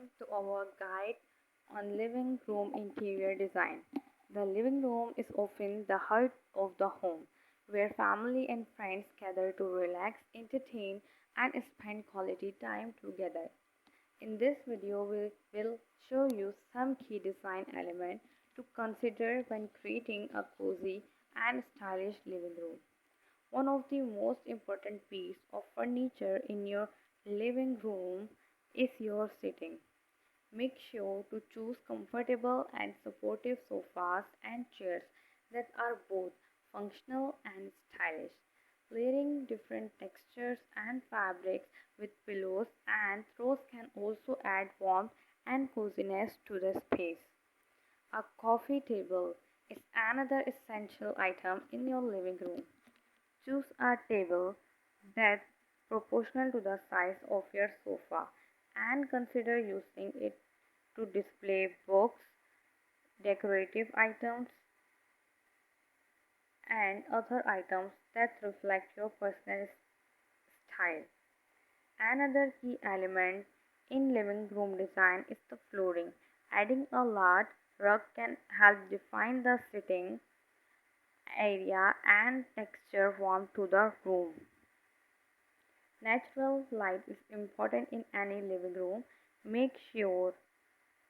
welcome to our guide on living room interior design. The living room is often the heart of the home, where family and friends gather to relax, entertain, and spend quality time together. In this video, we will show you some key design elements to consider when creating a cozy and stylish living room. One of the most important pieces of furniture in your living room is your seating. Make sure to choose comfortable and supportive sofas and chairs that are both functional and stylish. Layering different textures and fabrics with pillows and throws can also add warmth and coziness to the space. A coffee table is another essential item in your living room. Choose a table that's proportional to the size of your sofa and consider using it to display books, decorative items, and other items that reflect your personal style. Another key element in living room design is the flooring. Adding a large rug can help define the sitting area and texture warmth to the room. Natural light is important in any living room. Make sure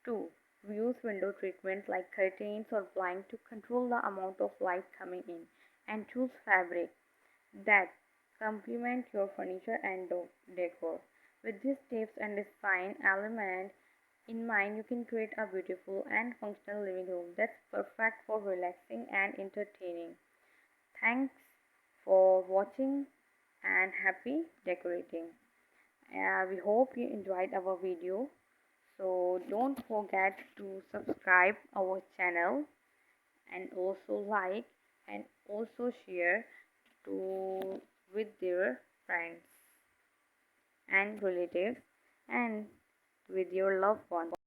to use window treatment like curtains or blinds to control the amount of light coming in, and choose fabric that complement your furniture and decor. With these tips and design elements in mind, you can create a beautiful and functional living room that's perfect for relaxing and entertaining. Thanks for watching and happy decorating. We hope you enjoyed our video. So don't forget to subscribe our channel and also like and also share to with their friends and relatives and with your loved ones.